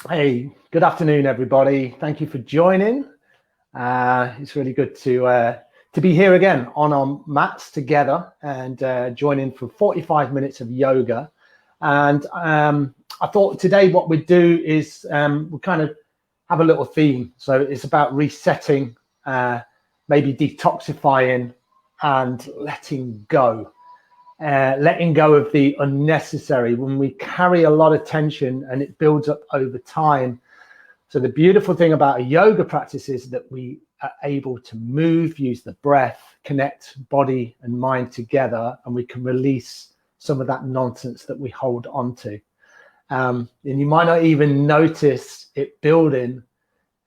Hey, good afternoon, everybody. Thank you for joining. It's really good to be here again on our mats together and join in for 45 minutes of yoga. And I thought today what we'd do is we'll kind of have a little theme. So it's about resetting, maybe detoxifying and letting go of the unnecessary when we carry a lot of tension and it builds up over time. So the beautiful thing about a yoga practice is that we are able to move, use the breath, connect body and mind together, and we can release some of that nonsense that we hold on to. And you might not even notice it building.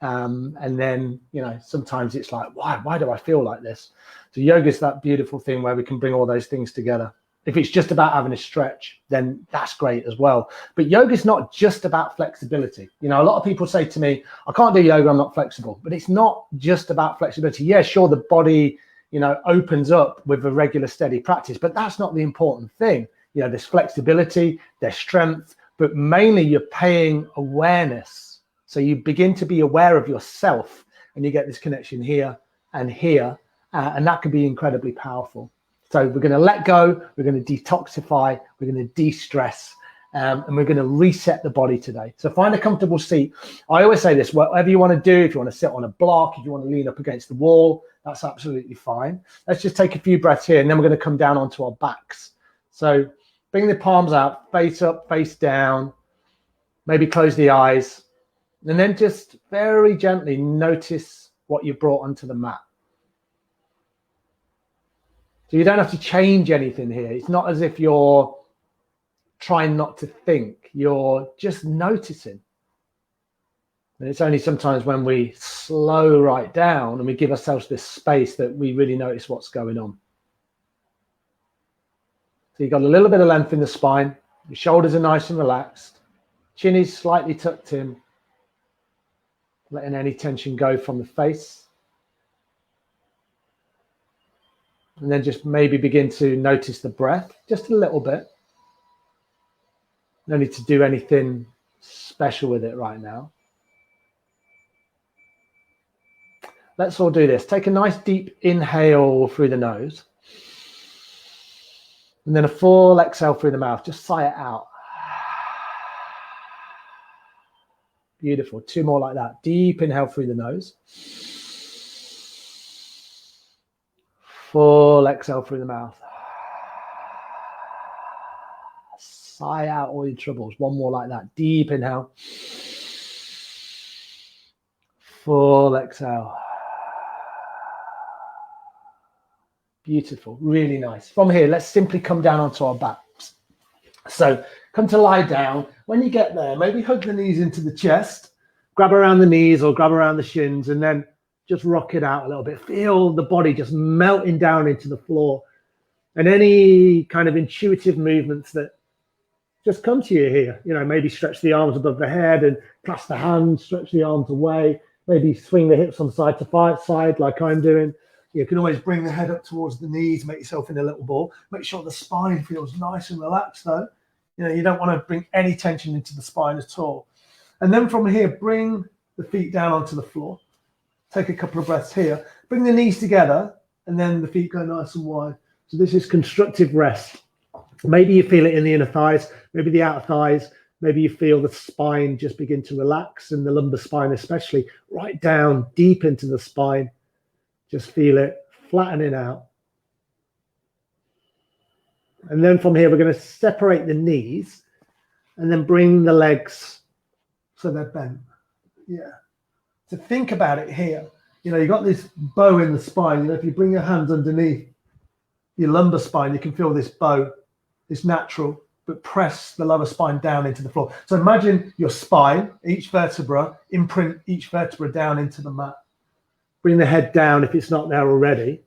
And then, sometimes it's like, why do I feel like this? So yoga is that beautiful thing where we can bring all those things together. If it's just about having a stretch, then that's great as well. But yoga is not just about flexibility. A lot of people say to me, I can't do yoga, I'm not flexible. But it's not just about flexibility. Yeah, sure, the body, opens up with a regular, steady practice, but that's not the important thing. There's flexibility, there's strength, but mainly you're paying awareness. So you begin to be aware of yourself and you get this connection here and here, and that can be incredibly powerful. So we're going to let go, we're going to detoxify, we're going to de-stress, and we're going to reset the body today. So find a comfortable seat. I always say this, whatever you want to do, if you want to sit on a block, if you want to lean up against the wall, that's absolutely fine. Let's just take a few breaths here, and then we're going to come down onto our backs. So bring the palms out, face up, face down, maybe close the eyes, and then just very gently notice what you brought onto the mat. So you don't have to change anything here. It's not as if you're trying not to think. You're just noticing. And it's only sometimes when we slow right down and we give ourselves this space that we really notice what's going on. So you've got a little bit of length in the spine. Your shoulders are nice and relaxed. Chin is slightly tucked in. Letting any tension go from the face. And then just maybe begin to notice the breath just a little bit. No need to do anything special with it right now. Let's all do this. Take a nice deep inhale through the nose. And then a full exhale through the mouth. Just sigh it out. Beautiful. Two more like that. Deep inhale through the nose. Full exhale through the mouth. Sigh out all your troubles. One more like that. Deep inhale. Full exhale. Beautiful. Really nice. From here, let's simply come down onto our backs. So come to lie down. When you get there, maybe hug the knees into the chest. Grab around the knees or grab around the shins, and then just rock it out a little bit. Feel the body just melting down into the floor. And any kind of intuitive movements that just come to you here. Maybe stretch the arms above the head and clasp the hands, stretch the arms away. Maybe swing the hips on side to side like I'm doing. You can always bring the head up towards the knees, make yourself in a little ball. Make sure the spine feels nice and relaxed though. You don't want to bring any tension into the spine at all. And then from here, bring the feet down onto the floor. Take a couple of breaths here. Bring the knees together and then the feet go nice and wide. So this is constructive rest. Maybe you feel it in the inner thighs, maybe the outer thighs. Maybe you feel the spine just begin to relax, and the lumbar spine especially, right down deep into the spine. Just feel it flattening out. And then from here, we're going to separate the knees and then bring the legs so they're bent. Yeah. So think about it here. You've got this bow in the spine. If you bring your hands underneath your lumbar spine, you can feel this bow. It's natural, but press the lower spine down into the floor. So imagine your spine, each vertebra, imprint each vertebra down into the mat. Bring the head down if it's not there already.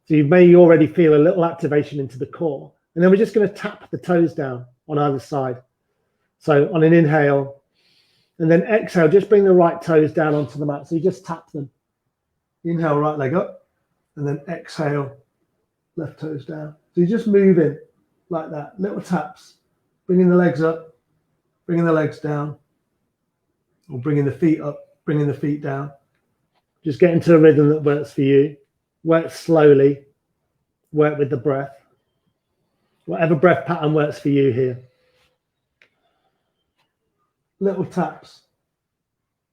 So you may already feel a little activation into the core. And then we're just going to tap the toes down on either side. So on an inhale, and then exhale, just bring the right toes down onto the mat. So you just tap them. Inhale, right leg up, and then exhale, left toes down. So you're just moving like that, little taps, bringing the legs up, bringing the legs down, or bringing the feet up, bringing the feet down. Just get into a rhythm that works for you. Work slowly. Work with the breath. Whatever breath pattern works for you here. Little taps.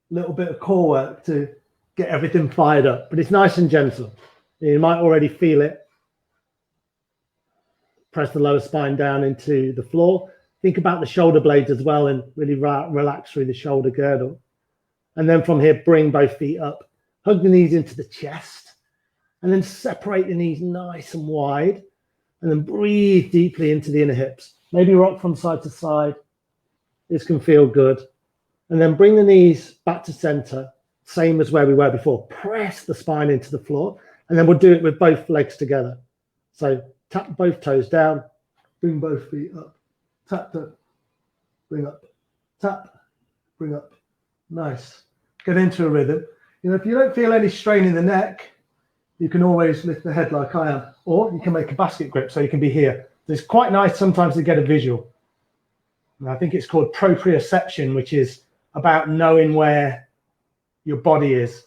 Little bit of core work to get everything fired up. But it's nice and gentle. You might already feel it. Press the lower spine down into the floor. Think about the shoulder blades as well and really relax through the shoulder girdle. And then from here, bring both feet up. Hug the knees into the chest. And then separate the knees nice and wide. And then breathe deeply into the inner hips. Maybe rock from side to side. This can feel good. And then bring the knees back to center. Same as where we were before. Press the spine into the floor. And then we'll do it with both legs together. So tap both toes down. Bring both feet up. Tap, tap, bring up. Tap, bring up. Nice. Get into a rhythm. You know, if you don't feel any strain in the neck, you can always lift the head like I am. Or you can make a basket grip so you can be here. It's quite nice sometimes to get a visual. And I think it's called proprioception, which is about knowing where your body is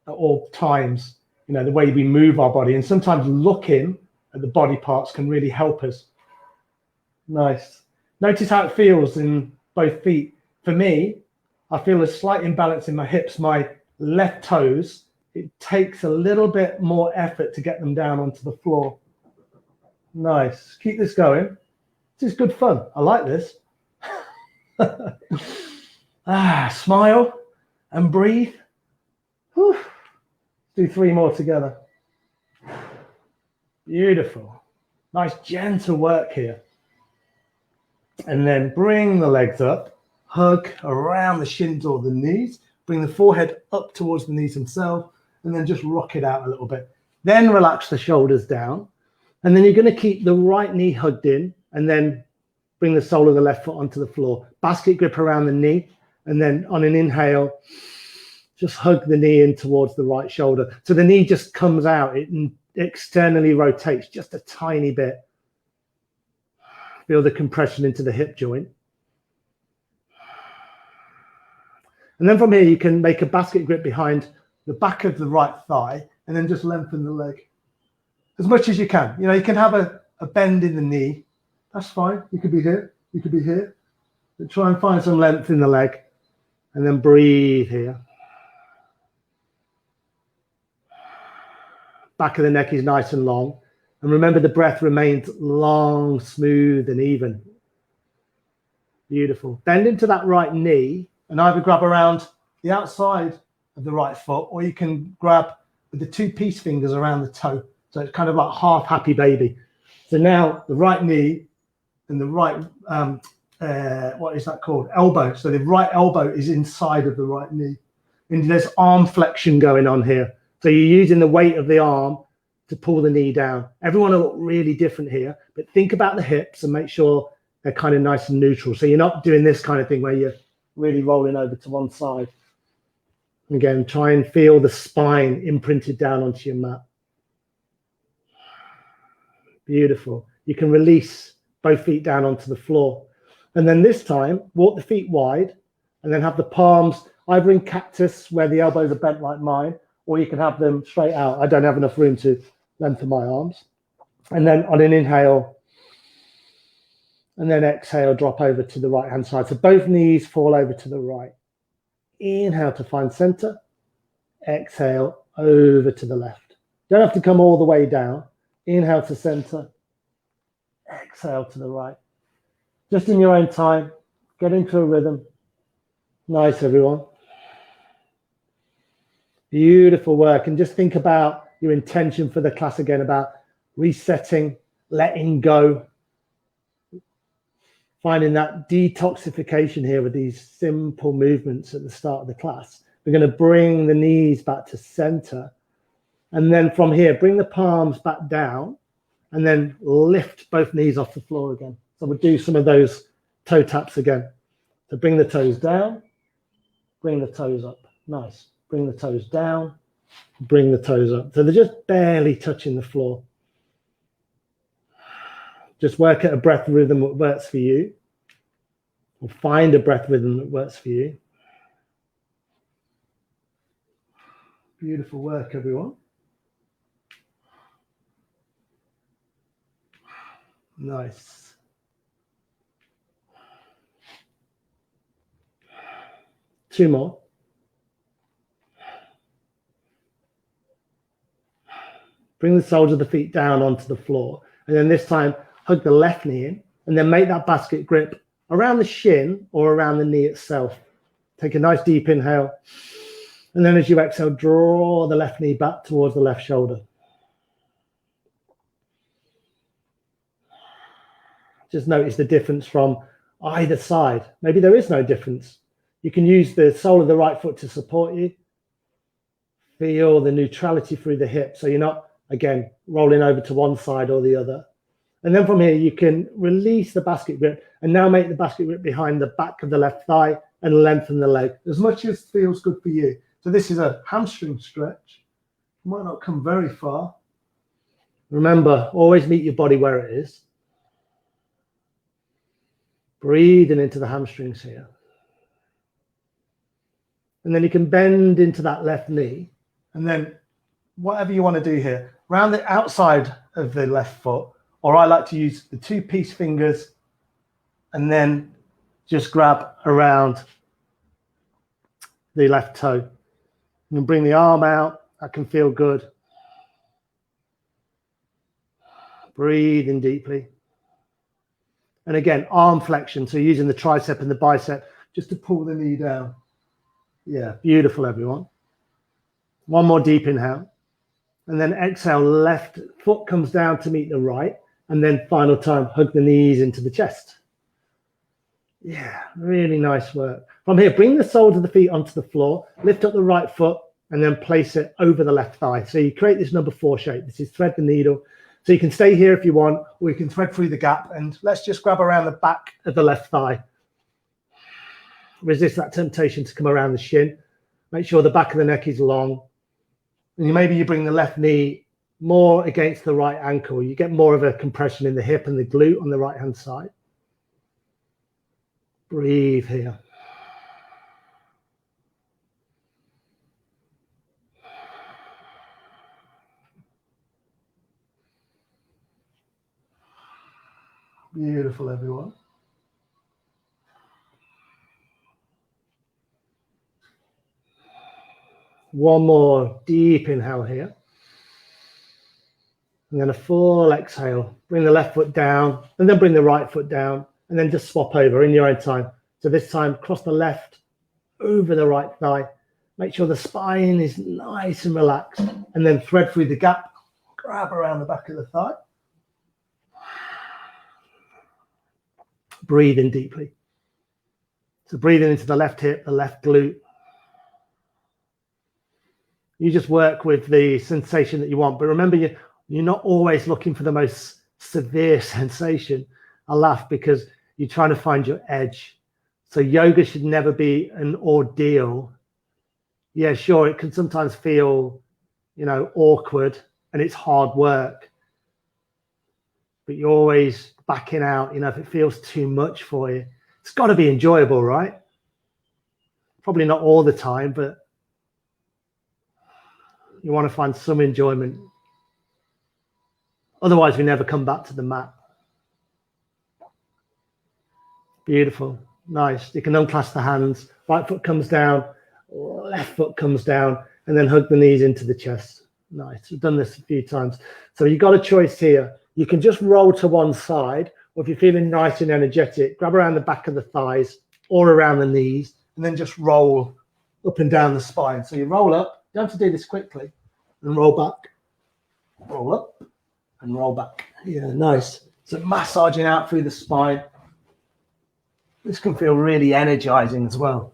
at all times. You know, the way we move our body. And sometimes looking at the body parts can really help us. Nice. Notice how it feels in both feet. For me, I feel a slight imbalance in my hips. My left toes, it takes a little bit more effort to get them down onto the floor. Nice. Keep this going. This is good fun. I like this. Smile and breathe. Whew. Do 3 more together. Beautiful. Nice gentle work here. And then bring the legs up, hug around the shins or the knees, bring the forehead up towards the knees themselves, and then just rock it out a little bit. Then relax the shoulders down. And then you're going to keep the right knee hugged in and then bring the sole of the left foot onto the floor. Basket grip around the knee. And then on an inhale, just hug the knee in towards the right shoulder. So the knee just comes out. It externally rotates just a tiny bit. Feel the compression into the hip joint. And then from here, you can make a basket grip behind the back of the right thigh and then just lengthen the leg as much as you can. You know, you can have a bend in the knee. That's fine. You could be here. You could be here. But try and find some length in the leg and then breathe here. Back of the neck is nice and long. And remember, the breath remains long, smooth, and even. Beautiful. Bend into that right knee and either grab around the outside of the right foot, or you can grab with the 2 peace fingers around the toe. So it's kind of like half happy baby. So now the right knee and the right, what is that called? Elbow. So the right elbow is inside of the right knee. And there's arm flexion going on here. So you're using the weight of the arm to pull the knee down. Everyone will look really different here, but think about the hips and make sure they're kind of nice and neutral. So you're not doing this kind of thing where you're really rolling over to one side. Again, try and feel the spine imprinted down onto your mat. Beautiful. You can release both feet down onto the floor. And then this time, walk the feet wide and then have the palms either in cactus where the elbows are bent like mine, or you can have them straight out. I don't have enough room to lengthen my arms. And then on an inhale, and then exhale, drop over to the right-hand side. So both knees fall over to the right. Inhale to find center. Exhale, over to the left. Don't have to come all the way down. Inhale to center. Exhale to the right. Just in your own time. Get into a rhythm. Nice, everyone. Beautiful work. And just think about your intention for the class again, about resetting, letting go, finding that detoxification here with these simple movements at the start of the class. We're going to bring the knees back to center. And then from here, bring the palms back down and then lift both knees off the floor again. So we'll do some of those toe taps again. So bring the toes down, bring the toes up. Nice. Bring the toes down, bring the toes up. So they're just barely touching the floor. Just work at a breath rhythm that works for you, or find a breath rhythm that works for you. Beautiful work, everyone. Nice. Two more. Bring the soles of the feet down onto the floor. And then this time, hug the left knee in. And then make that basket grip around the shin or around the knee itself. Take a nice deep inhale. And then as you exhale, draw the left knee back towards the left shoulder. Just notice the difference from either side. Maybe there is no difference. You can use the sole of the right foot to support you. Feel the neutrality through the hip. So you're not, again, rolling over to one side or the other. And then from here, you can release the basket grip and now make the basket grip behind the back of the left thigh and lengthen the leg as much as feels good for you. So this is a hamstring stretch. You might not come very far. Remember, always meet your body where it is. Breathing into the hamstrings here. And then you can bend into that left knee. And then whatever you want to do here, around the outside of the left foot, or I like to use the two peace fingers and then just grab around the left toe. And bring the arm out. That can feel good. Breathing deeply. And again, arm flexion. So using the tricep and the bicep just to pull the knee down. Yeah, beautiful, everyone. One more deep inhale. And then exhale, left foot comes down to meet the right. And then final time, hug the knees into the chest. Yeah, really nice work. From here, bring the soles of the feet onto the floor, lift up the right foot, and then place it over the left thigh. So you create this number 4 shape. This is thread the needle. So you can stay here if you want, or you can thread through the gap. And let's just grab around the back of the left thigh. Resist that temptation to come around the shin. Make sure the back of the neck is long. And maybe you bring the left knee more against the right ankle. You get more of a compression in the hip and the glute on the right-hand side. Breathe here. Beautiful, everyone. One more deep inhale here. And then a full exhale. Bring the left foot down and then bring the right foot down and then just swap over in your own time. So this time, cross the left over the right thigh. Make sure the spine is nice and relaxed and then thread through the gap. Grab around the back of the thigh. Breathe in deeply. So breathing into the left hip, the left glute. You just work with the sensation that you want. But remember, you're not always looking for the most severe sensation. I laugh because you're trying to find your edge. So yoga should never be an ordeal. Yeah, sure, it can sometimes feel, awkward and it's hard work. But you're always backing out, if it feels too much for you. It's got to be enjoyable, right? Probably not all the time, but you want to find some enjoyment. Otherwise, we never come back to the mat. Beautiful. Nice. You can unclasp the hands. Right foot comes down, left foot comes down, and then hug the knees into the chest. Nice. We've done this a few times. So you've got a choice here. You can just roll to one side, or if you're feeling nice and energetic, grab around the back of the thighs or around the knees, and then just roll up and down the spine. So you roll up. You don't have to do this quickly. And roll back. Roll up and roll back. Yeah, nice. So massaging out through the spine. This can feel really energizing as well.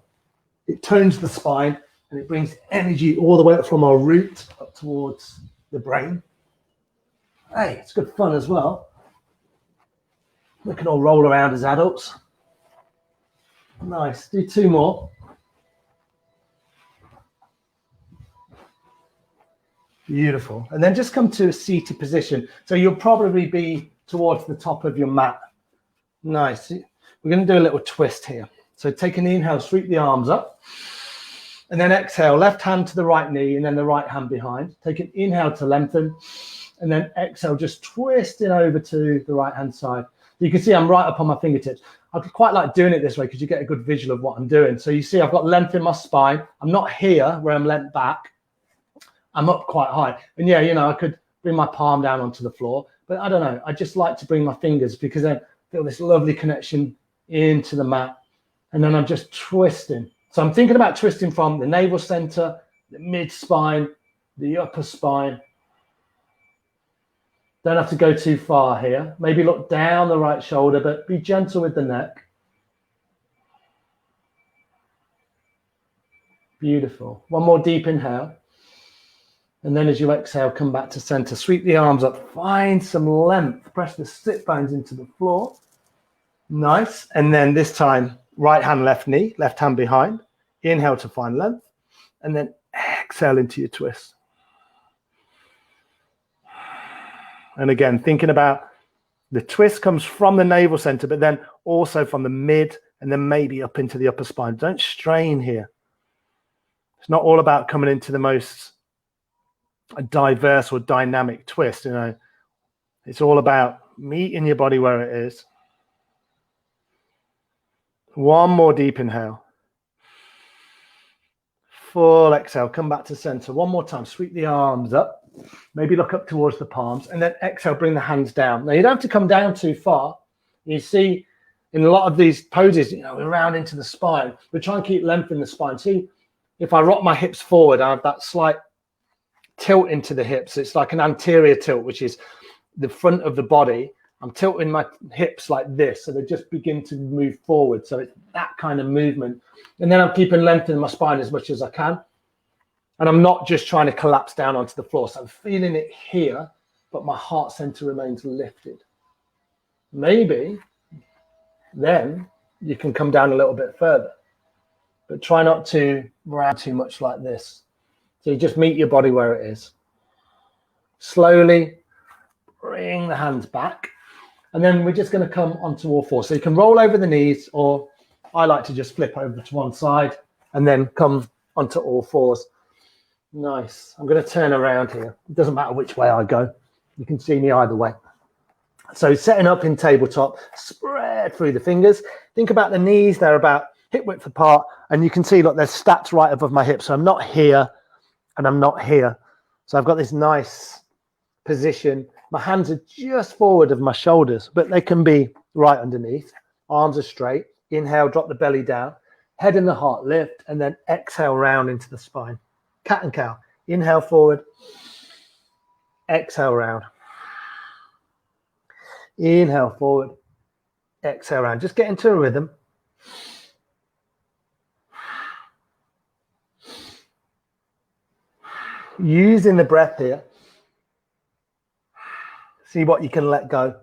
It tones the spine and it brings energy all the way up from our root up towards the brain. Hey, it's good fun as well. We can all roll around as adults. Nice. Do 2 more. Beautiful. And then just come to a seated position. So you'll probably be towards the top of your mat. Nice. We're going to do a little twist here. So take an inhale, sweep the arms up. And then exhale, left hand to the right knee and then the right hand behind. Take an inhale to lengthen. And then exhale, just twisting over to the right hand side. You can see I'm right up on my fingertips. I quite like doing it this way because you get a good visual of what I'm doing. So you see I've got length in my spine. I'm not here where I'm leant back. I'm up quite high. And yeah, you know, I could bring my palm down onto the floor, but I don't know. I just like to bring my fingers because I feel this lovely connection into the mat. And then I'm just twisting. So I'm thinking about twisting from the navel center, the mid spine, the upper spine. Don't have to go too far here. Maybe look down the right shoulder, but be gentle with the neck. Beautiful. One more deep inhale. And then as you exhale, come back to center. Sweep the arms up. Find some length. Press the sit bones into the floor. Nice. And then this time, right hand, left knee, left hand behind. Inhale to find length. And then exhale into your twist. And again, thinking about the twist comes from the navel center, but then also from the mid and then maybe up into the upper spine. Don't strain here. It's not all about coming into the most diverse or dynamic twist. You know, it's all about meeting your body where it is. One more deep inhale. Full exhale. Come back to center. One more time. Sweep the arms up. Maybe look up towards the palms and then exhale, bring the hands down. Now you don't have to come down too far. You see in a lot of these poses, you know, we're round into the spine. We're trying to keep length in the spine. See, if I rock my hips forward, I have that slight tilt into the hips. It's like an anterior tilt, which is the front of the body. I'm tilting my hips like this, so they just begin to move forward. So it's that kind of movement. And then I'm keeping length in my spine as much as I can. And I'm not just trying to collapse down onto the floor. So I'm feeling it here, but my heart center remains lifted. Maybe then you can come down a little bit further, but try not to round too much like this. So you just meet your body where it is. Slowly bring the hands back. And then we're just going to come onto all fours. So you can roll over the knees, or I like to just flip over to one side and then come onto all fours. Nice. I'm going to turn around here. It doesn't matter which way I go. You can see me either way. So setting up in tabletop, spread through the fingers. Think about the knees. They're about hip width apart. And you can see, look, they're stacked right above my hips. So I'm not here and I'm not here. So I've got this nice position. My hands are just forward of my shoulders, but they can be right underneath. Arms are straight. Inhale, drop the belly down. Head and the heart lift. And then exhale round into the spine. Cat and cow. Inhale forward. Exhale round. Inhale forward. Exhale round. Just get into a rhythm. Using the breath here. See what you can let go.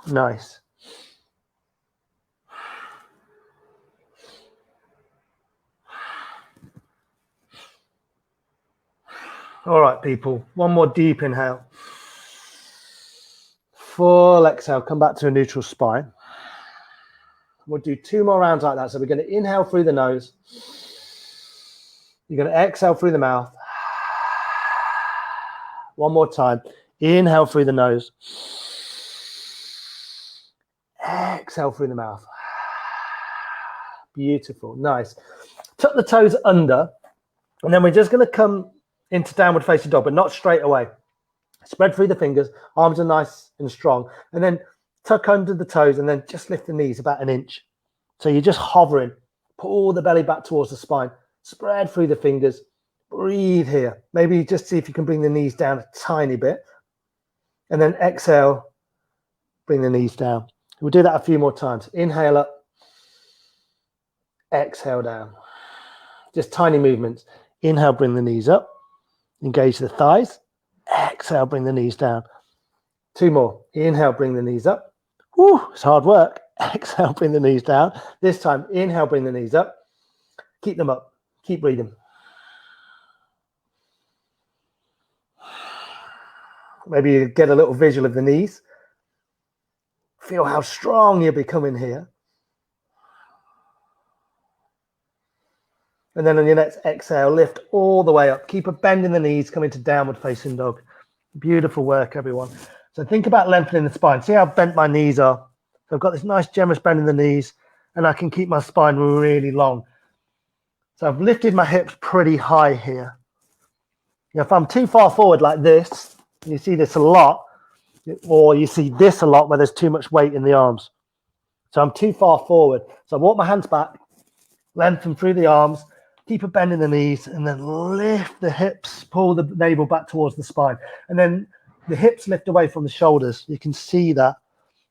Nice. All right, people. One more deep inhale. Full exhale. Come back to a neutral spine. We'll do 2 more rounds like that. So we're going to inhale through the nose. You're going to exhale through the mouth. One more time. Inhale through the nose. Exhale through the mouth. Beautiful. Nice. Tuck the toes under. And then we're just going to come into downward facing dog, but not straight away. Spread through the fingers. Arms are nice and strong. And then tuck under the toes and then just lift the knees about 1 inch. So you're just hovering. Pull the belly back towards the spine. Spread through the fingers. Breathe here. Maybe just see if you can bring the knees down a tiny bit. And then exhale. Bring the knees down. We'll do that a few more times. Inhale up. Exhale down. Just tiny movements. Inhale, bring the knees up. Engage the thighs. Exhale, bring the knees down. 2 more. Inhale, bring the knees up. Woo, it's hard work. Exhale, bring the knees down. This time, inhale, bring the knees up. Keep them up. Keep breathing. Maybe you get a little visual of the knees. Feel how strong you're becoming here. And then on your next exhale, lift all the way up. Keep a bend in the knees, come into downward facing dog. Beautiful work, everyone. So think about lengthening the spine. See how bent my knees are? So I've got this nice generous bend in the knees, and I can keep my spine really long. So I've lifted my hips pretty high here. If I'm too far forward like this, you see this a lot, or you see this a lot where there's too much weight in the arms. So I'm too far forward. So I walk my hands back, lengthen through the arms, keep a bend in the knees, and then lift the hips, pull the navel back towards the spine. And then the hips lift away from the shoulders. You can see that.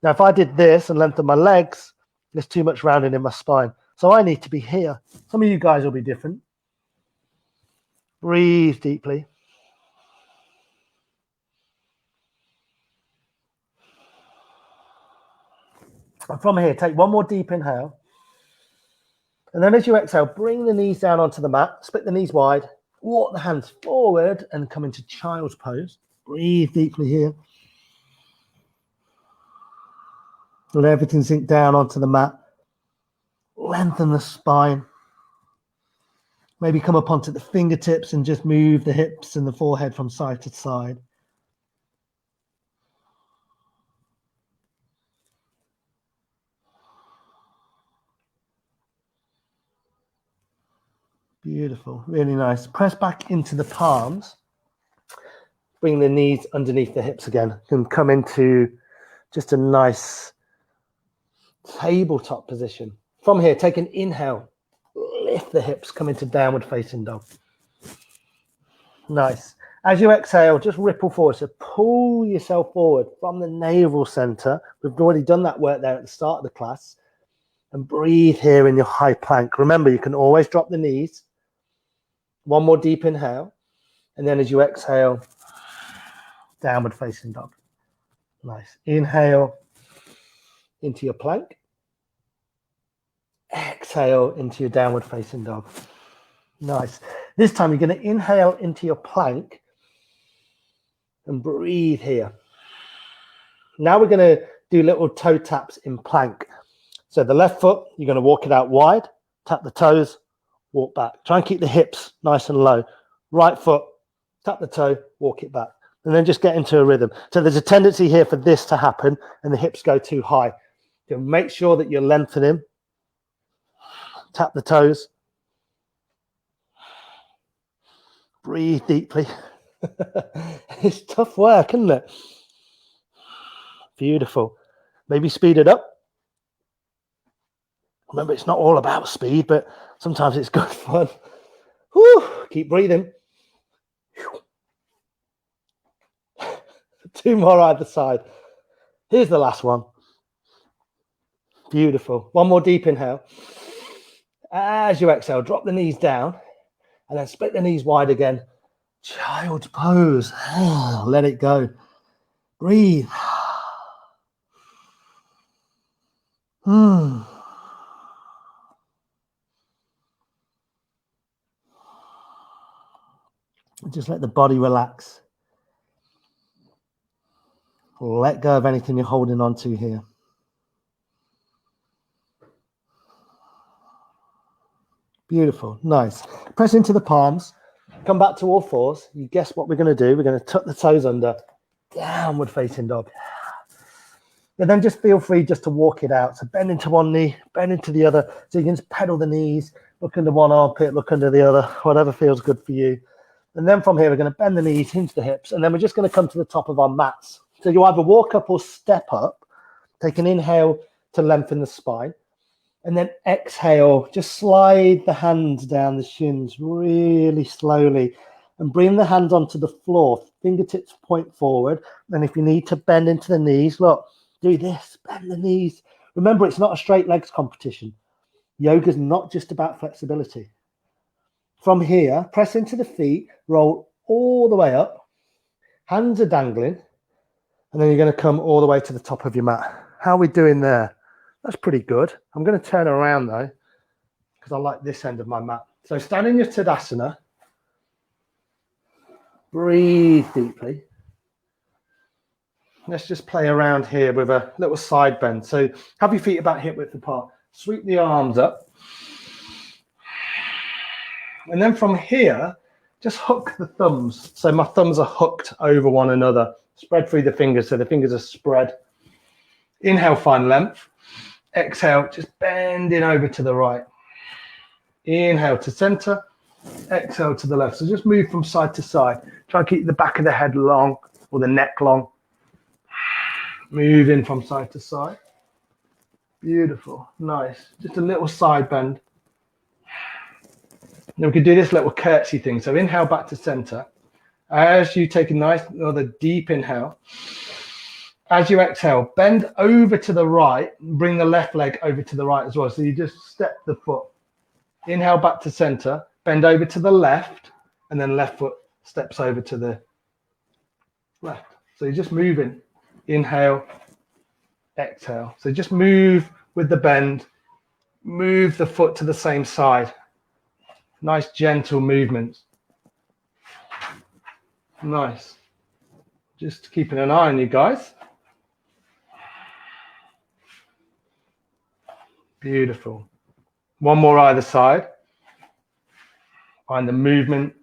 Now, if I did this and lengthen my legs, there's too much rounding in my spine. So I need to be here. Some of you guys will be different. Breathe deeply. And from here, take one more deep inhale. And then as you exhale, bring the knees down onto the mat, split the knees wide, walk the hands forward and come into child's pose. Breathe deeply here. Let everything sink down onto the mat. Lengthen the spine. Maybe come up onto the fingertips and just move the hips and the forehead from side to side. Beautiful, really nice. Press back into the palms. Bring the knees underneath the hips again and come into just a nice tabletop position. From here, take an inhale. Lift the hips, come into downward facing dog. Nice. As you exhale, just ripple forward. So pull yourself forward from the navel center. We've already done that work there at the start of the class. And breathe here in your high plank. Remember, you can always drop the knees. One more deep inhale. And then as you exhale, downward facing dog. Nice. Inhale into your plank. Exhale into your downward facing dog. Nice. This time you're going to inhale into your plank and breathe here. Now we're going to do little toe taps in plank. So the left foot, you're going to walk it out wide, tap the toes, walk back. Try and keep the hips nice and low. Right foot, tap the toe, walk it back. And then just get into a rhythm. So there's a tendency here for this to happen and the hips go too high. So make sure that you're lengthening. Tap the toes. Breathe deeply. It's tough work, isn't it? Beautiful. Maybe speed it up. Remember, it's not all about speed, but sometimes it's good fun. Whew. Keep breathing. Two more either side. Here's the last one. Beautiful. One more deep inhale. As you exhale, drop the knees down and then split the knees wide again. Child's pose. Let it go. Breathe. Just let the body relax. Let go of anything you're holding on to here. Beautiful. Nice. Press into the palms. Come back to all fours. You guess what we're going to do. We're going to tuck the toes under. Downward facing dog. And then just feel free just to walk it out. So bend into one knee, bend into the other. So you can just pedal the knees, look under one armpit, look under the other, whatever feels good for you. And then from here, we're going to bend the knees, hinge the hips, and then we're just going to come to the top of our mats. So you either walk up or step up. Take an inhale to lengthen the spine. And then exhale, just slide the hands down the shins really slowly and bring the hands onto the floor. Fingertips point forward. And if you need to bend into the knees, look, do this, bend the knees. Remember, it's not a straight legs competition. Yoga is not just about flexibility. From here, press into the feet, roll all the way up. Hands are dangling. And then you're going to come all the way to the top of your mat. How are we doing there? That's pretty good. I'm going to turn around though, because I like this end of my mat. So stand in your Tadasana. Breathe deeply. Let's just play around here with a little side bend. So have your feet about hip width apart. Sweep the arms up. And then from here, just hook the thumbs. So my thumbs are hooked over one another. Spread through the fingers so the fingers are spread. Inhale, find length. Exhale, just bending over to the right. Inhale to center. Exhale to the left. So just move from side to side. Try and keep the back of the head long or the neck long. Move in from side to side. Beautiful. Nice. Just a little side bend. Then we can do this little curtsy thing. So inhale back to center. As you take a nice, another deep inhale. As you exhale, bend over to the right. Bring the left leg over to the right as well. So you just step the foot. Inhale back to center. Bend over to the left. And then left foot steps over to the left. So you're just moving. Inhale, exhale. So just move with the bend. Move the foot to the same side. Nice gentle movements. Nice. Just keeping an eye on you guys. Beautiful. One more either side. Find the movement.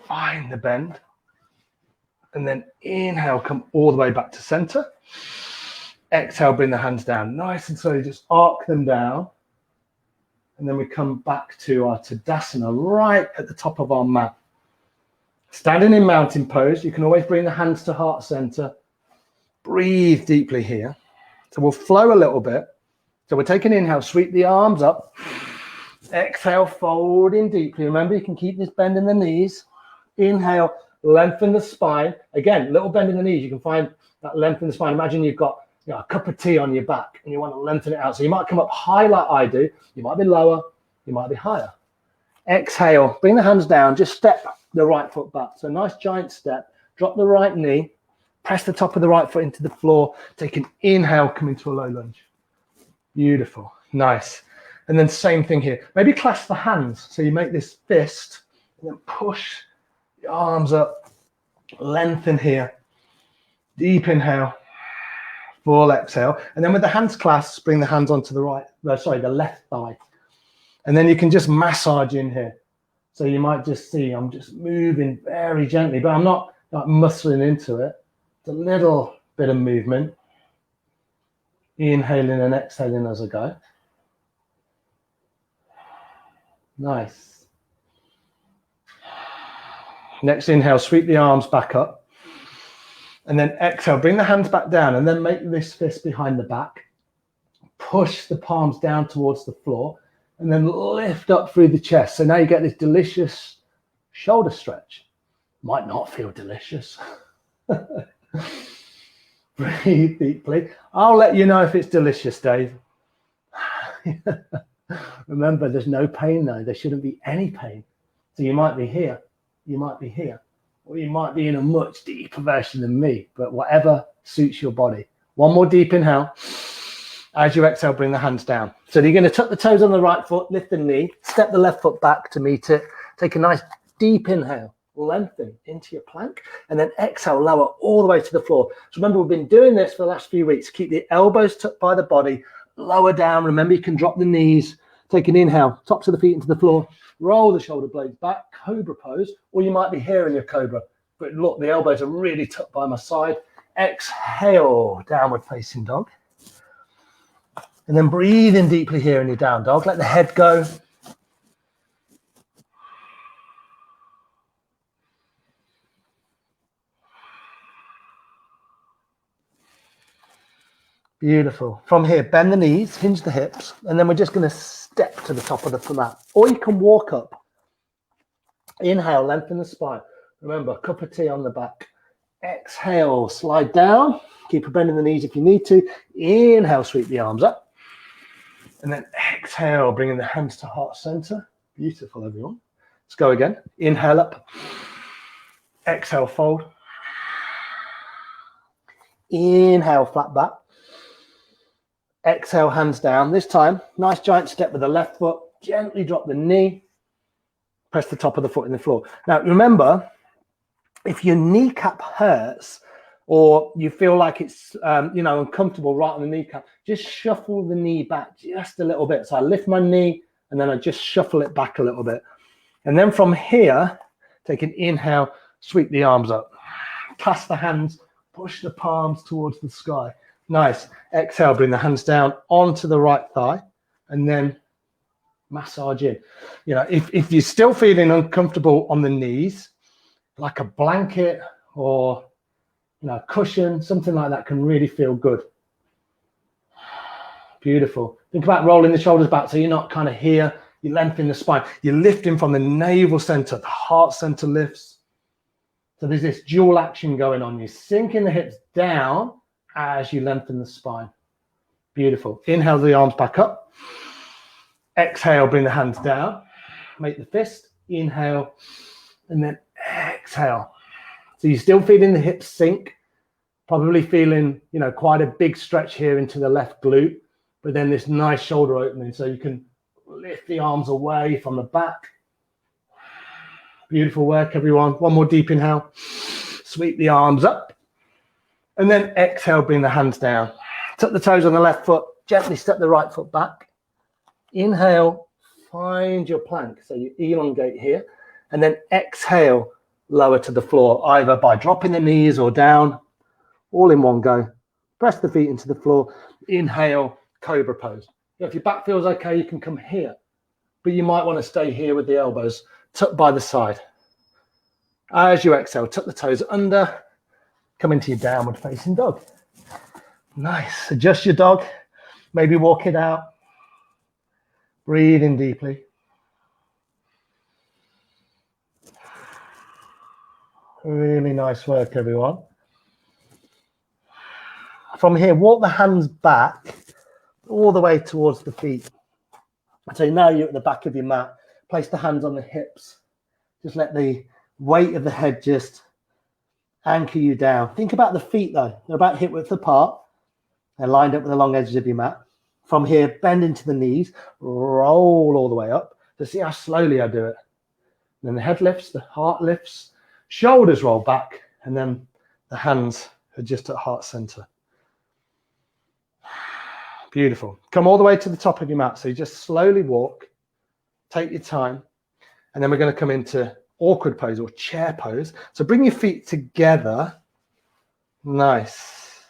Find the bend. And then inhale, come all the way back to center. Exhale, bring the hands down. Nice and slowly, just arc them down. And then we come back to our Tadasana right at the top of our mat. Standing in mountain pose, you can always bring the hands to heart center. Breathe deeply here. So we'll flow a little bit. So we're taking an inhale, sweep the arms up. Exhale, folding deeply. Remember, you can keep this bend in the knees. Inhale, lengthen the spine. Again, little bend in the knees. You can find that length in the spine. Imagine you've got a cup of tea on your back and you want to lengthen it out. So you might come up high like I do. You might be lower. You might be higher. Exhale, bring the hands down. Just step the right foot back. So nice giant step. Drop the right knee. Press the top of the right foot into the floor. Take an inhale, come into a low lunge. Beautiful. Nice. And then same thing here. Maybe clasp the hands. So you make this fist and then push the arms up. Lengthen here. Deep inhale. Full exhale. And then with the hands clasped, bring the hands onto the the left thigh. And then you can just massage in here. So you might just see I'm just moving very gently, but I'm not muscling into it. It's a little bit of movement. Inhaling and exhaling as I go. Nice. Next inhale, sweep the arms back up. And then exhale, bring the hands back down and then make this fist behind the back. Push the palms down towards the floor and then lift up through the chest. So now you get this delicious shoulder stretch. Might not feel delicious. Breathe deeply. I'll let you know if it's delicious, Dave. Remember, there's no pain though. There shouldn't be any pain. So you might be here. You might be here. Or you might be in a much deeper version than me, but whatever suits your body. One more deep inhale. As you exhale, bring the hands down. So you're going to tuck the toes on the right foot, lift the knee, step the left foot back to meet it. Take a nice deep inhale, lengthen into your plank, and then exhale, lower all the way to the floor. So remember, we've been doing this for the last few weeks. Keep the elbows tucked by the body, lower down. Remember, you can drop the knees. Take an inhale, tops of the feet into the floor. Roll the shoulder blades back, cobra pose, or you might be here in your cobra. But look, the elbows are really tucked by my side. Exhale, downward facing dog. And then breathe in deeply here in your down dog. Let the head go. Beautiful. From here, bend the knees, hinge the hips, and then we're just going to step to the top of the mat. Or you can walk up. Inhale, lengthen the spine. Remember, cup of tea on the back. Exhale, slide down. Keep a bend in the knees if you need to. Inhale, sweep the arms up. And then exhale, bringing the hands to heart center. Beautiful, everyone. Let's go again. Inhale up. Exhale, fold. Inhale, flat back. Exhale, hands down. This time, nice giant step with the left foot. Gently drop the knee. Press the top of the foot in the floor. Now, remember, if your kneecap hurts or you feel like it's, uncomfortable right on the kneecap, just shuffle the knee back just a little bit. So I lift my knee and then I just shuffle it back a little bit. And then from here, take an inhale, sweep the arms up. Clasp the hands, push the palms towards the sky. Nice. Exhale, bring the hands down onto the right thigh, and then massage in. You know, if you're still feeling uncomfortable on the knees, like a blanket or, you know, a cushion, something like that can really feel good. Beautiful. Think about rolling the shoulders back so you're not kind of here. You're lengthening the spine. You're lifting from the navel center. The heart center lifts. So there's this dual action going on. You're sinking the hips down as you lengthen the spine. Beautiful. Inhale the arms back up. Exhale, bring the hands down. Make the fist. Inhale. And then exhale. So you're still feeling the hips sink. Probably feeling, you know, quite a big stretch here into the left glute. But then this nice shoulder opening. So you can lift the arms away from the back. Beautiful work, everyone. One more deep inhale. Sweep the arms up. And then exhale, bring the hands down. Tuck the toes on the left foot. Gently step the right foot back. Inhale, find your plank. So you elongate here. And then exhale, lower to the floor, either by dropping the knees or down, all in one go. Press the feet into the floor. Inhale, cobra pose. If your back feels okay, you can come here. But you might want to stay here with the elbows tucked by the side. As you exhale, tuck the toes under. Come into your downward facing dog. Nice. Adjust your dog. Maybe walk it out. Breathe in deeply. Really nice work, everyone. From here, walk the hands back all the way towards the feet. So now you're at the back of your mat. Place the hands on the hips. Just let the weight of the head just anchor you down. Think about the feet though. They're about hip width apart. They're lined up with the long edges of your mat. From here, bend into the knees, roll all the way up. So see how slowly I do it. And then the head lifts, the heart lifts, shoulders roll back, and then the hands are just at heart center. Beautiful. Come all the way to the top of your mat. So you just slowly walk, take your time, and then we're going to come into awkward pose or chair pose. So bring your feet together. Nice.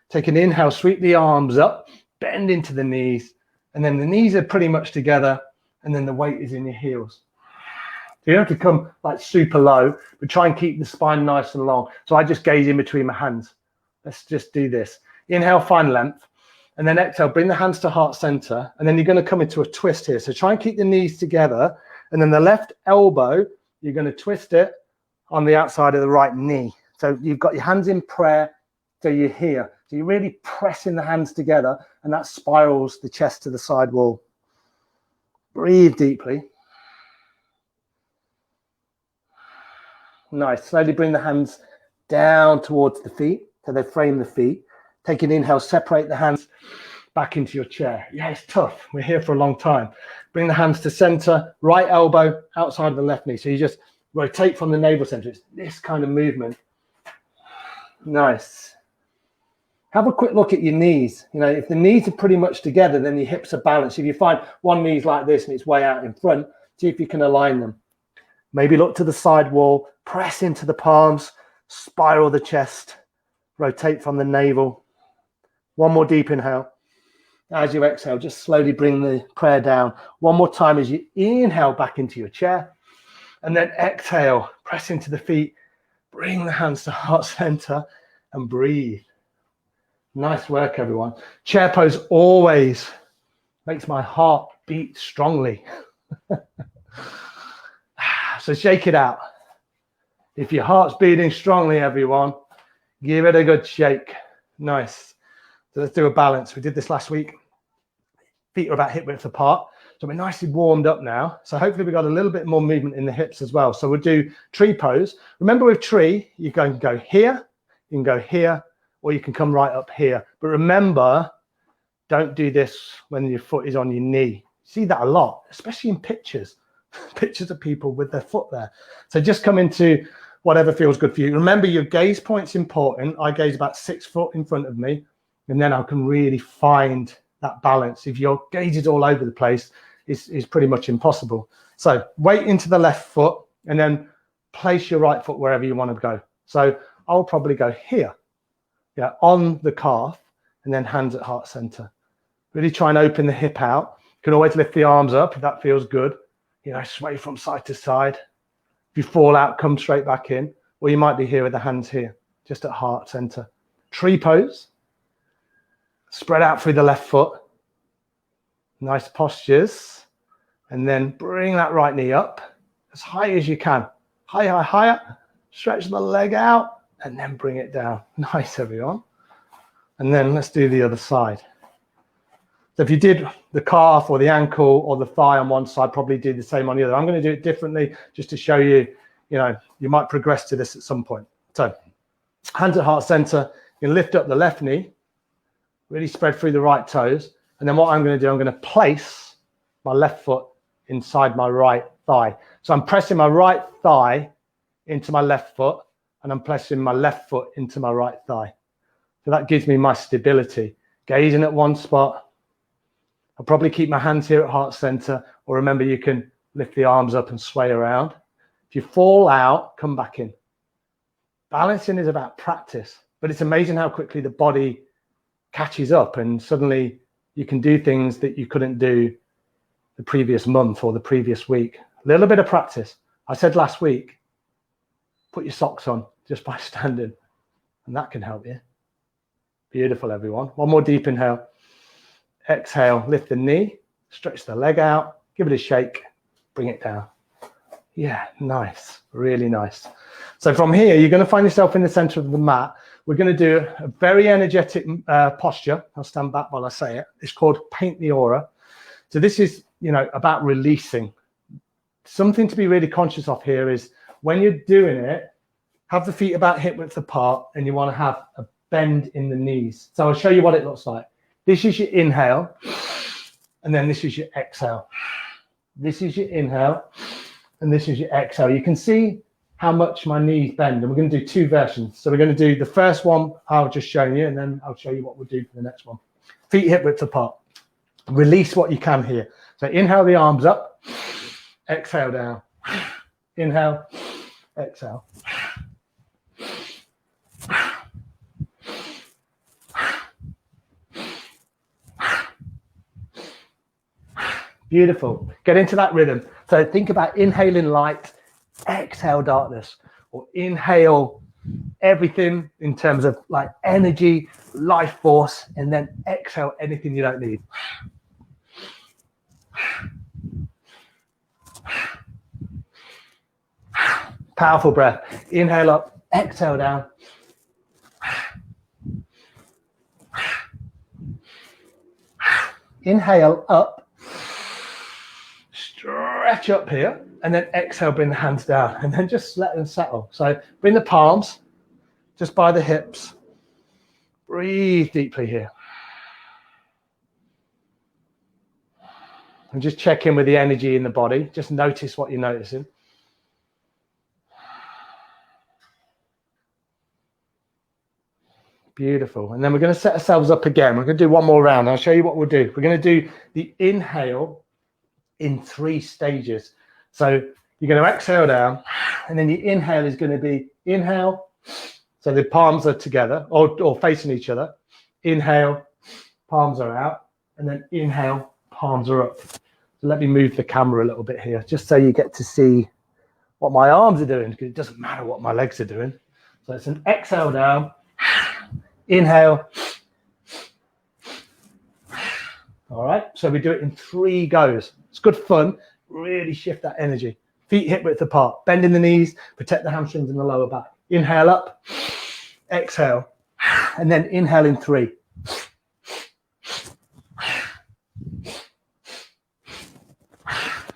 Take an inhale, sweep the arms up, bend into the knees, and then the knees are pretty much together, and then the weight is in your heels. So you don't have to come like super low, but try and keep the spine nice and long. So I just gaze in between my hands. Let's just do this. Inhale, find length. And then exhale, bring the hands to heart center. And then you're going to come into a twist here. So try and keep the knees together. And then the left elbow, you're going to twist it on the outside of the right knee. So you've got your hands in prayer. So you're here. So you're really pressing the hands together. And that spirals the chest to the side wall. Breathe deeply. Nice. Slowly bring the hands down towards the feet. So they frame the feet. Take an inhale, separate the hands back into your chair. Yeah, it's tough. We're here for a long time. Bring the hands to center, right elbow outside of the left knee. So you just rotate from the navel center. It's this kind of movement. Nice. Have a quick look at your knees. You know, if the knees are pretty much together, then your hips are balanced. If you find one knee's like this and it's way out in front, see if you can align them. Maybe look to the side wall, press into the palms, spiral the chest, rotate from the navel. One more deep inhale. As you exhale, just slowly bring the prayer down. One more time as you inhale back into your chair. And then exhale, press into the feet. Bring the hands to heart center and breathe. Nice work, everyone. Chair pose always makes my heart beat strongly. So shake it out. If your heart's beating strongly, everyone, give it a good shake. Nice. So let's do a balance. We did this last week. Feet are about hip width apart. So we're nicely warmed up now. So hopefully we got a little bit more movement in the hips as well. So we'll do tree pose. Remember with tree, you can go here, you can go here, or you can come right up here. But remember, don't do this when your foot is on your knee. See that a lot, especially in pictures. Pictures of people with their foot there. So just come into whatever feels good for you. Remember, your gaze point's important. I gaze about 6 foot in front of me, and then I can really find that balance. If your gaze is all over the place, is pretty much impossible. So weight into the left foot and then place your right foot wherever you want to go. So I'll probably go here, yeah, on the calf, and then hands at heart center. Really try and open the hip out. You can always lift the arms up if that feels good. You know, sway from side to side. If you fall out, come straight back in. Or you might be here with the hands here, just at heart center. Tree pose. Spread out through the left foot. Nice postures. And then bring that right knee up as high as you can. Higher, higher. Stretch the leg out and then bring it down. Nice, everyone. And then let's do the other side. So if you did the calf or the ankle or the thigh on one side, probably do the same on the other. I'm going to do it differently just to show you, you know, you might progress to this at some point. So hands at heart center, you can lift up the left knee, really spread through the right toes. And then what I'm going to do, I'm going to place my left foot inside my right thigh. So I'm pressing my right thigh into my left foot, and I'm pressing my left foot into my right thigh. So that gives me my stability. Gazing at one spot. I'll probably keep my hands here at heart center, or remember you can lift the arms up and sway around. If you fall out, come back in. Balancing is about practice, but it's amazing how quickly the body catches up and suddenly you can do things that you couldn't do the previous month or the previous week. A little bit of practice. I said last week, put your socks on just by standing, and that can help you. Beautiful, everyone. One more deep inhale. Exhale, lift the knee, stretch the leg out, give it a shake, bring it down. Yeah, nice, really nice. So from here, you're going to find yourself in the center of the mat. We're going to do a very energetic posture. I'll stand back while I say it. It's called Paint the Aura. So this is, you know, about releasing. Something to be really conscious of here is when you're doing it, have the feet about hip width apart, and you want to have a bend in the knees. So I'll show you what it looks like. This is your inhale, and then this is your exhale. This is your inhale, and this is your exhale. You can see how much my knees bend, and we're going to do two versions. So we're going to do the first one I'll just show you, and then I'll show you what we'll do for the next one. Feet hip width apart. Release what you can here. So inhale the arms up, exhale down. Inhale, exhale. Beautiful. Get into that rhythm. So think about inhaling light, exhale darkness, or inhale everything in terms of like energy, life force, and then exhale anything you don't need. Powerful breath. Inhale up, exhale down. Inhale up. Stretch up here, and then exhale, bring the hands down, and then just let them settle. So bring the palms just by the hips. Breathe deeply here. And just check in with the energy in the body. Just notice what you're noticing. Beautiful. And then we're going to set ourselves up again. We're going to do one more round. I'll show you what we'll do. We're going to do the inhale in 3 stages. So you're going to exhale down, and then your inhale is going to be inhale. So the palms are together or facing each other. Inhale, palms are out, and then inhale, palms are up. So let me move the camera a little bit here, just so you get to see what my arms are doing, because it doesn't matter what my legs are doing. So it's an exhale down, inhale. All right, so we do it in 3 goes. It's good fun. Really shift that energy. Feet hip width apart. Bend in the knees. Protect the hamstrings and the lower back. Inhale up. Exhale. And then inhale in 3.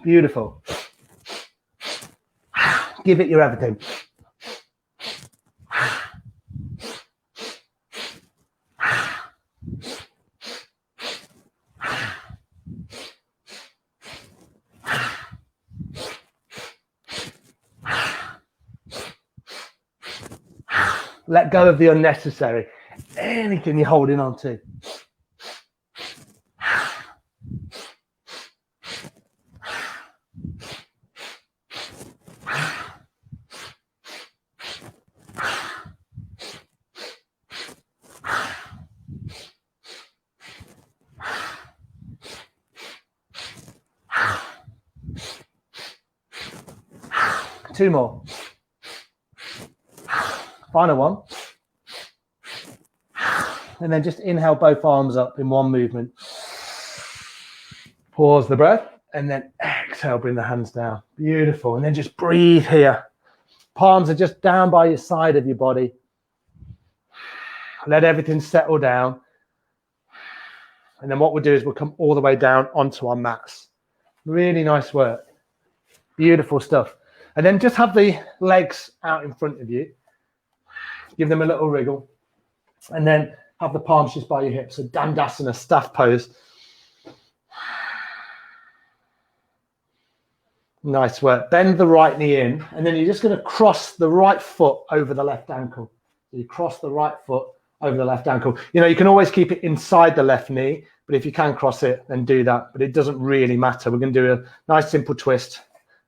Beautiful. Give it your everything. Let go of the unnecessary. Anything you're holding on to. 2 more. Final one. And then just inhale both arms up in one movement. Pause the breath and then exhale, bring the hands down. Beautiful. And then just breathe here. Palms are just down by your side of your body. Let everything settle down. And then what we'll do is we'll come all the way down onto our mats. Really nice work. Beautiful stuff. And then just have the legs out in front of you. Give them a little wriggle. And then have the palms just by your hips. So Dandasana, staff pose. Nice work. Bend the right knee in. And then you're just going to cross the right foot over the left ankle. So you cross the right foot over the left ankle. You know, you can always keep it inside the left knee, but if you can cross it, then do that. But it doesn't really matter. We're going to do a nice simple twist.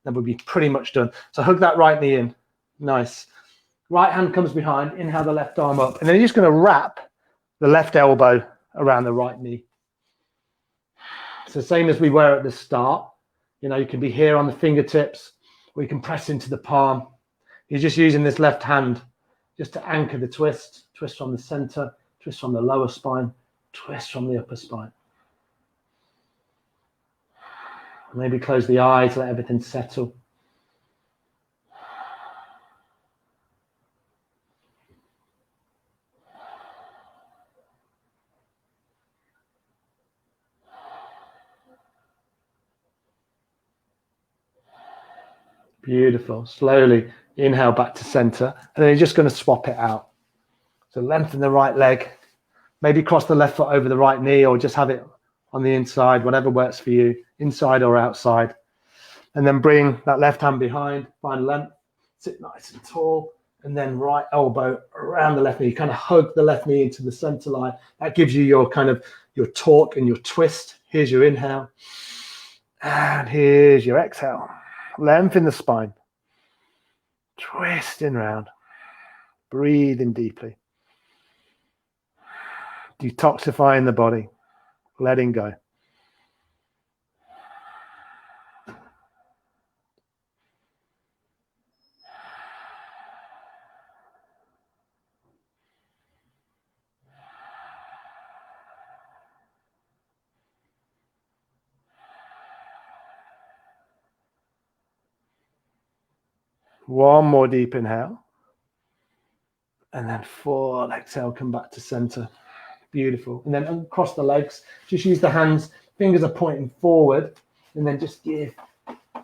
Then we'll be pretty much done. So hug that right knee in. Nice. Right hand comes behind. Inhale the left arm up. And then you're just going to wrap the left elbow around the right knee. So same as we were at the start. You know, you can be here on the fingertips, or you can press into the palm. You're just using this left hand just to anchor the twist. Twist from the center, twist from the lower spine, twist from the upper spine. Maybe close the eyes, let everything settle. Beautiful. Slowly inhale back to center, and then you're just going to swap it out. So lengthen the right leg, maybe cross the left foot over the right knee, or just have it on the inside, whatever works for you, inside or outside. And then bring that left hand behind, find length, sit nice and tall, and then right elbow around the left knee. You kind of hug the left knee into the center line. That gives you your kind of your torque and your twist. Here's your inhale, and here's your exhale. Lengthen the spine, twisting round, breathing deeply. Detoxifying the body, letting go. One more deep inhale. And then full exhale, come back to center. Beautiful. And then uncross the legs. Just use the hands. Fingers are pointing forward. And then just give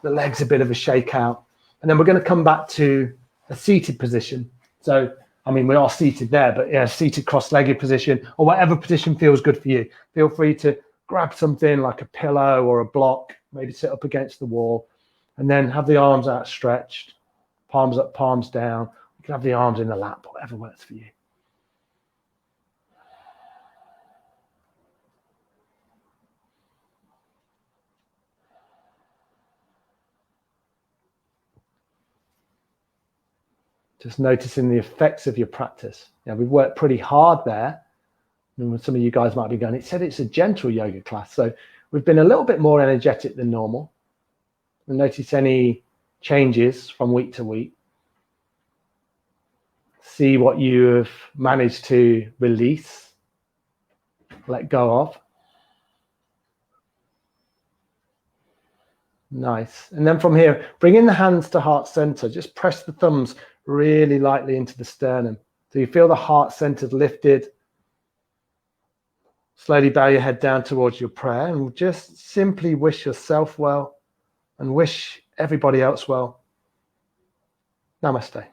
the legs a bit of a shake out. And then we're going to come back to a seated position. So, I mean, we are seated there, but yeah, seated cross-legged position or whatever position feels good for you. Feel free to grab something like a pillow or a block, maybe sit up against the wall, and then have the arms outstretched, palms up, palms down. You can have the arms in the lap, whatever works for you. Just noticing the effects of your practice. You know, we've worked pretty hard there. And some of you guys might be going, it said it's a gentle yoga class. So we've been a little bit more energetic than normal. And notice any changes from week to week. See what you have managed to release, let go of. Nice. And then from here, bring in the hands to heart center. Just press the thumbs really lightly into the sternum. So you feel the heart centered lifted. Slowly bow your head down towards your prayer and just simply wish yourself well and wish everybody else well. Namaste.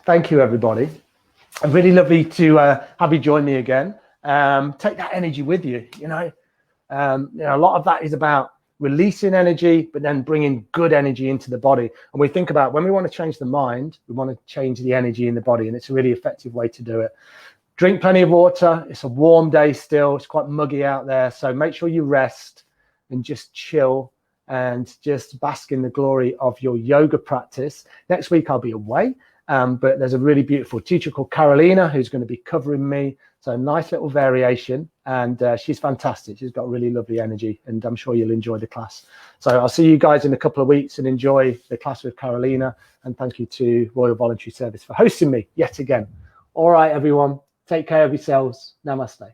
Thank you, everybody. Really lovely to have you join me again. Take that energy with you. You know, a lot of that is about releasing energy, but then bringing good energy into the body. And we think about when we want to change the mind, we want to change the energy in the body, and it's a really effective way to do it. Drink plenty of water. It's a warm day still. It's quite muggy out there, so make sure you rest and just chill and just bask in the glory of your yoga practice. Next week I'll be away. but there's a really beautiful teacher called Carolina who's going to be covering me. So a nice little variation, and she's fantastic. She's got really lovely energy, and I'm sure you'll enjoy the class. So I'll see you guys in a couple of weeks, and enjoy the class with Carolina. And thank you to Royal Voluntary Service for hosting me yet again. All right, everyone, take care of yourselves. Namaste.